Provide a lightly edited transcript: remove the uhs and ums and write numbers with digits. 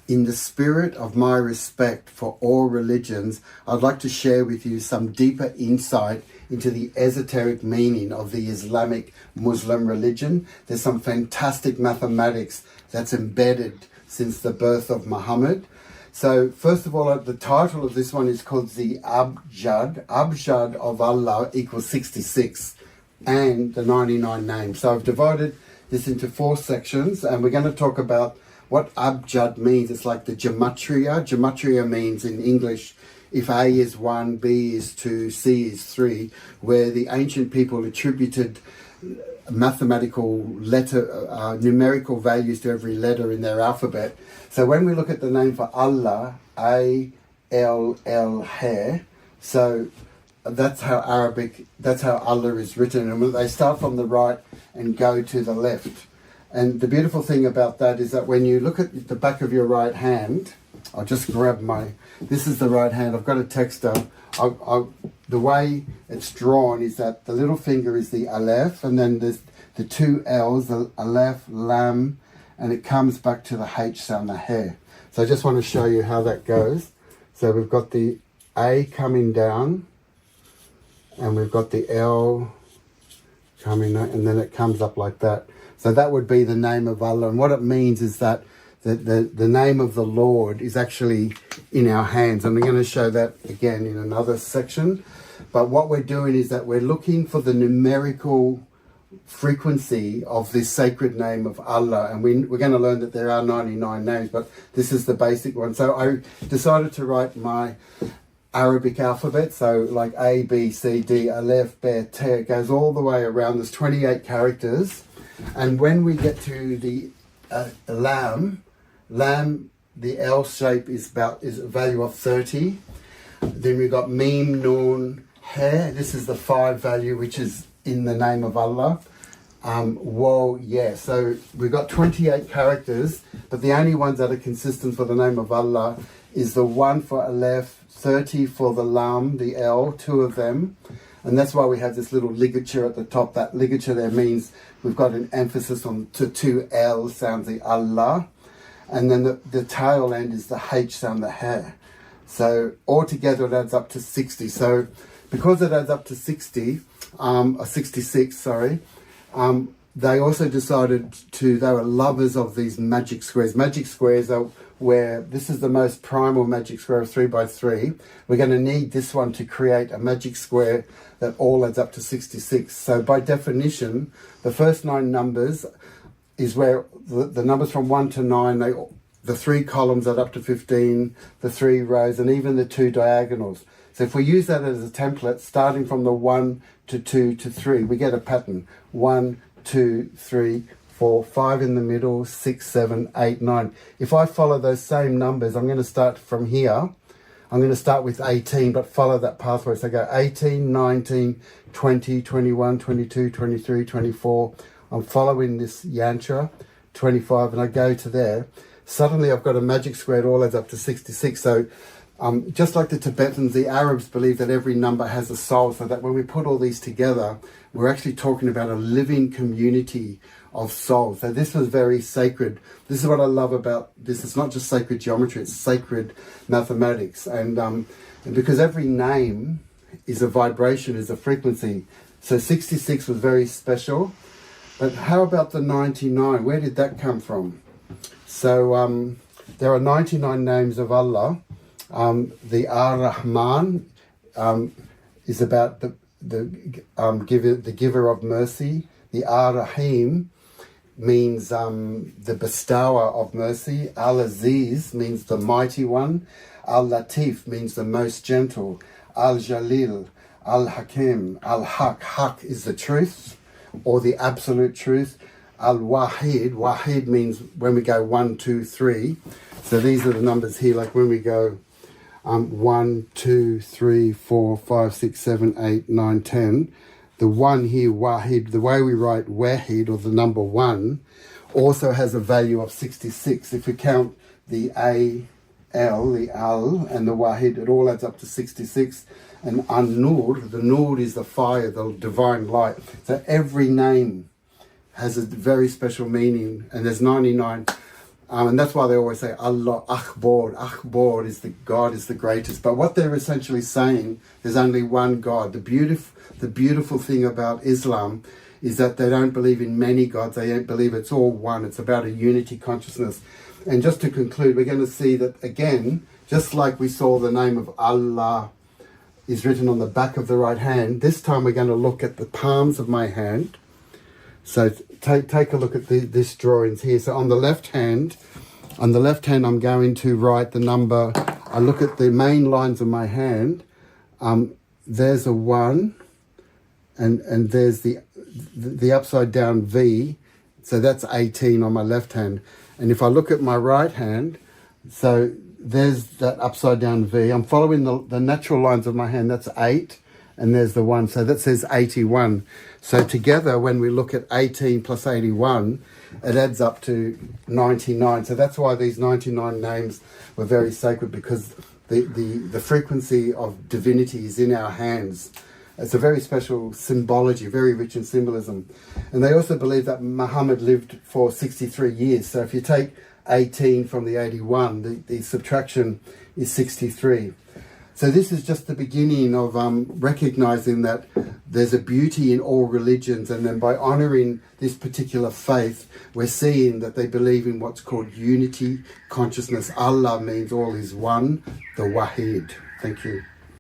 In the spirit of my respect for all religions, I'd like to share with you some deeper insight into the esoteric meaning of the Islamic Muslim religion. There's some fantastic mathematics that's embedded since the birth of Muhammad. So first of all, the title of this one is called the Abjad. Abjad of Allah equals 66 and the 99 names. So I've divided this into 4 sections, and we're going to talk about what Abjad means. It's like the gematria. Gematria means in English, if A is 1, B is 2, C is 3, where the ancient people attributed mathematical numerical values to every letter in their alphabet. So when we look at the name for Allah, A-L-L, so that's how Allah is written. And they start from the right and go to the left. And the beautiful thing about that is that when you look at the back of your right hand, I'll just grab this is the right hand. I've got a texter. The way it's drawn is that the little finger is the Aleph, and then there's the 2 L's, the Aleph, Lam, and it comes back to the H sound, the hair. So I just want to show you how that goes. So we've got the A coming down, and we've got the L coming up, and then it comes up like that. So that would be the name of Allah. And what it means is that the name of the Lord is actually in our hands. And we're going to show that again in another section. But what we're doing is that we're looking for the numerical frequency of this sacred name of Allah. And we're going to learn that there are 99 names, but this is the basic one. So I decided to write my Arabic alphabet. So like A, B, C, D, Aleph, Be, Te, it goes all the way around. There's 28 characters. And when we get to the Lam, the L shape is a value of 30. Then we've got Mim, Nun, He. This is the 5 value, which is in the name of Allah. Wo, yeah. So we've got 28 characters, but the only ones that are consistent for the name of Allah is the 1 for Aleph, 30 for the Lam, the L, 2 of them. And that's why we have this little ligature at the top. That ligature there means we've got an emphasis on to 2 L sounds the Allah. And then the tail end is the H sound, the hair. So altogether it adds up to 60. So because it adds up to 60, or 66, sorry, they also decided they were lovers of these magic squares. Magic squares are where this is the most primal magic square of 3 by 3. We're going to need this one to create a magic square that all adds up to 66. So by definition, the first 9 numbers is where the numbers from 1 to 9, the 3 columns add up to 15, the 3 rows, and even the 2 diagonals. So if we use that as a template, starting from the 1 to 2 to 3, we get a pattern. 1, 2, 3, 4, 5 in the middle, 6, 7, 8, 9. If I follow those same numbers, I'm going to start from here. I'm going to start with 18, but follow that pathway. So I go 18, 19, 20, 21, 22, 23, 24. I'm following this yantra, 25, and I go to there. Suddenly I've got a magic square. It all adds up to 66. So just like the Tibetans, the Arabs believe that every number has a soul, so that when we put all these together, we're actually talking about a living community of souls. So this was very sacred. This is what I love about this. It's not just sacred geometry, it's sacred mathematics. And because every name is a vibration, is a frequency. So 66 was very special. But how about the 99? Where did that come from? So there are 99 names of Allah. The Ar-Rahman is about the giver of mercy. The Ar-Rahim means the bestower of mercy. Al-Aziz means the mighty one. Al-Latif means the most gentle. Al-Jalil, Al-Hakim, Al-Haq. Haq is the truth or the absolute truth. Al-Wahid, Wahid means when we go 1, 2, 3. So these are the numbers here, like when we go 1, 2, 3, 4, 5, 6, 7, 8, 9, 10. The 1 here, Wahid, the way we write Wahid, or the number 1, also has a value of 66. If we count the A, L, the Al, and the Wahid, it all adds up to 66. And An-Nur, the Nur is the fire, the divine light. So every name has a very special meaning, and there's 99. And that's why they always say Allah Akbar. Akbar is the God is the greatest. But what they're essentially saying, there's only one God. The beautiful thing about Islam is that they don't believe in many gods. They don't believe it's all one. It's about a unity consciousness. And just to conclude, we're going to see that again, just like we saw the name of Allah is written on the back of the right hand, this time we're going to look at the palms of my hand. So take a look at this drawings here. So on the left hand, I'm going to write the number. I look at the main lines of my hand. There's a 1, and there's the upside down V. So that's 18 on my left hand. And if I look at my right hand, so there's that upside down V. I'm following the natural lines of my hand. That's 8. And there's the 1. So that says 81. So together, when we look at 18 plus 81, it adds up to 99. So that's why these 99 names were very sacred, because the frequency of divinity is in our hands. It's a very special symbology, very rich in symbolism. And they also believe that Muhammad lived for 63 years. So if you take 18 from the 81, the subtraction is 63. So this is just the beginning of recognizing that there's a beauty in all religions, and then by honoring this particular faith, we're seeing that they believe in what's called unity consciousness. Allah means all is one, the Wahid. Thank you.